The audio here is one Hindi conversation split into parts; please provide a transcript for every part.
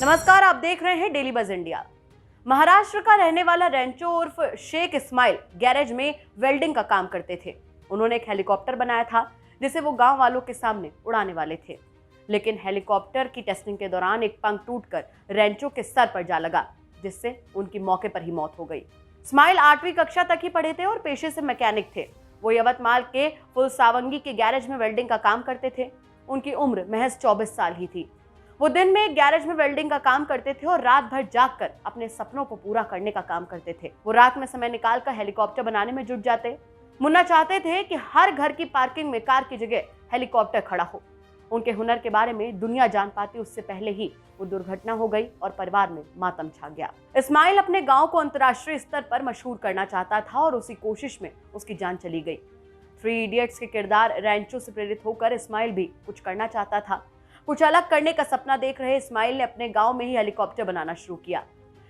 नमस्कार, आप देख रहे हैं डेली बज इंडिया। महाराष्ट्र का रहने वाला रेंचो उर्फ शेख इस्माइल गैरेज में वेल्डिंग का काम करते थे। उन्होंने एक हेलीकॉप्टर बनाया था जिसे वो गांव वालों के सामने उड़ाने वाले थे, लेकिन हेलीकॉप्टर की टेस्टिंग के दौरान एक पंख टूटकर रेंचो के सर पर जा लगा, जिससे उनकी मौके पर ही मौत हो गई। इस्माइल 8वीं कक्षा तक ही पढ़े थे और पेशे से मैकेनिक थे। वो यवतमाल के फुलसावंगी के गैरेज में वेल्डिंग का काम करते थे। उनकी उम्र महज 24 साल ही थी। वो दिन में एक गैरेज में वेल्डिंग का काम करते थे और रात भर जागकर अपने सपनों को पूरा करने का काम करते थे। वो रात में समय निकालकर हेलीकॉप्टर बनाने में जुट जाते। मुन्ना चाहते थे कि हर घर की पार्किंग में कार की जगह हेलीकॉप्टर खड़ा हो। उनके हुनर के बारे में दुनिया जान पाती उससे पहले ही वो दुर्घटना हो गई और परिवार में मातम छा गया। इस्माइल अपने गांव को अंतर्राष्ट्रीय स्तर पर मशहूर करना चाहता था और उसी कोशिश में उसकी जान चली गई। 3 इडियट्स के किरदार रेंचो से प्रेरित होकर इस्माइल भी कुछ करना चाहता था। कुछ अलग करने का सपना देख रहे इस्माइल ने अपने गांव में ही हेलीकॉप्टर बनाना शुरू किया।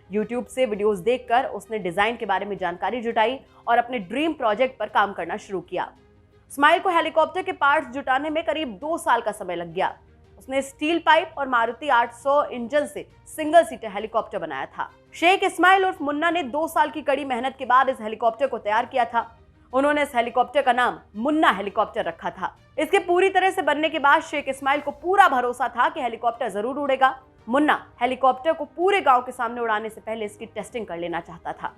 यूट्यूब से वीडियोस देखकर उसने डिजाइन के बारे में जानकारी जुटाई और अपने ड्रीम प्रोजेक्ट पर काम करना शुरू किया। इस्माइल को हेलीकॉप्टर के पार्ट्स जुटाने में करीब 2 साल का समय लग गया। उसने स्टील पाइप और मारुति 800 इंजन से सिंगल सीटर हेलीकॉप्टर बनाया था। शेख इस्माइल उर्फ मुन्ना ने 2 साल की कड़ी मेहनत के बाद इस हेलीकॉप्टर को तैयार किया था। उन्होंने इस हेलीकॉप्टर का नाम मुन्ना हेलीकॉप्टर रखा था। इसके पूरी तरह से बनने के बाद शेख इस्माइल को पूरा भरोसा था कि हेलीकॉप्टर जरूर उड़ेगा। मुन्ना हेलीकॉप्टर को पूरे गांव के सामने उड़ाने से पहले इसकी टेस्टिंग कर लेना चाहता था।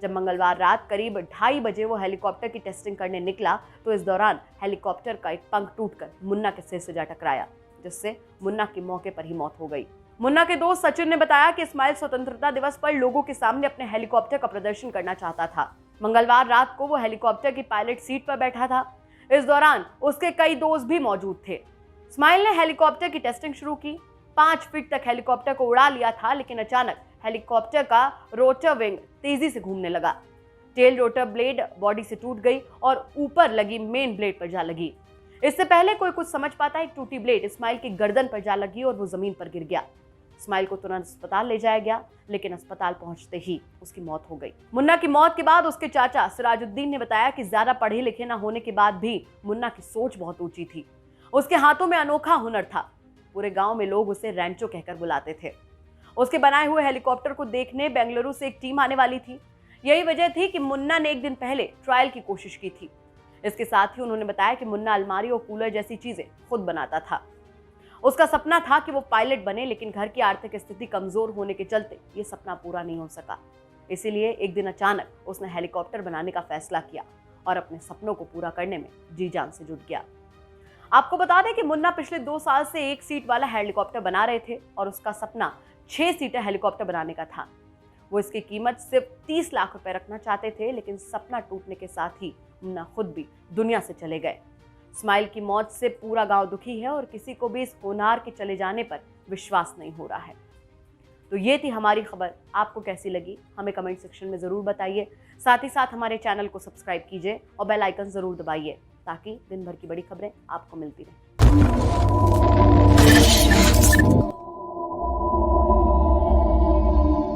जब मंगलवार रात करीब 2:30 बजे वो हेलीकॉप्टर की टेस्टिंग करने निकला तो इस दौरान हेलीकॉप्टर का एक पंख टूटकर मुन्ना के सिर से जा टकराया, जिससे मुन्ना की मौके पर ही मौत हो गई। मुन्ना के दोस्त सचिन ने बताया कि इस्माइल स्वतंत्रता दिवस पर लोगों के सामने अपने हेलीकॉप्टर का प्रदर्शन करना चाहता था। मंगलवार रात को वो हेलीकॉप्टर की पायलट सीट पर बैठा था। इस दौरान उसके कई दोस्त भी मौजूद थे। इस्माइल ने हेलीकॉप्टर की टेस्टिंग शुरू की। 5 फीट तक हेलीकॉप्टर को उड़ा लिया था, लेकिन अचानक हेलीकॉप्टर का रोटर विंग तेजी से घूमने लगा। टेल रोटर ब्लेड बॉडी से टूट गई और ऊपर लगी मेन ब्लेड पर जा लगी। इससे पहले कोई कुछ समझ पाता, एक टूटी ब्लेड इस्माइल की गर्दन पर जा लगी और वो जमीन पर गिर गया। इस्माइल को तुरंत अस्पताल ले जाया गया, लेकिन अस्पताल पहुंचते ही उसकी मौत हो गई। मुन्ना की मौत के बाद उसके चाचा सिराजुद्दीन ने बताया कि ज्यादा पढ़े लिखे न होने के बाद भी मुन्ना की सोच बहुत ऊंची थी। उसके हाथों में अनोखा हुनर था। पूरे गांव में लोग उसे रेंचो कहकर बुलाते थे। उसके बनाए हुए हेलीकॉप्टर को देखने बेंगलुरु से एक टीम आने वाली थी। यही वजह थी कि मुन्ना ने एक दिन पहले ट्रायल की कोशिश की थी। इसके साथ ही उन्होंने बताया कि मुन्ना अलमारी और कूलर जैसी चीजें खुद बनाता था। उसका सपना था कि वो पायलट बने, लेकिन घर की आर्थिक स्थिति कमजोर होने के चलते ये सपना पूरा नहीं हो सका। इसीलिए एक दिन अचानक उसने हेलीकॉप्टर बनाने का फैसला किया और अपने सपनों को पूरा करने में जी जान से जुट गया। आपको बता दें कि मुन्ना पिछले 2 साल से 1 सीट वाला हेलीकॉप्टर बना रहे थे और उसका सपना 6 सीटर हेलीकॉप्टर बनाने का था। वो इसकी कीमत सिर्फ 30 लाख रुपए रखना चाहते थे, लेकिन सपना टूटने के साथ ही मुन्ना खुद भी दुनिया से चले गए। इस्माइल की मौत से पूरा गांव दुखी है और किसी को भी इस होनहार के चले जाने पर विश्वास नहीं हो रहा है। तो ये थी हमारी खबर। आपको कैसी लगी हमें कमेंट सेक्शन में जरूर बताइए। साथ ही साथ हमारे चैनल को सब्सक्राइब कीजिए और बेल आइकन जरूर दबाइए, ताकि दिन भर की बड़ी खबरें आपको मिलती रहें।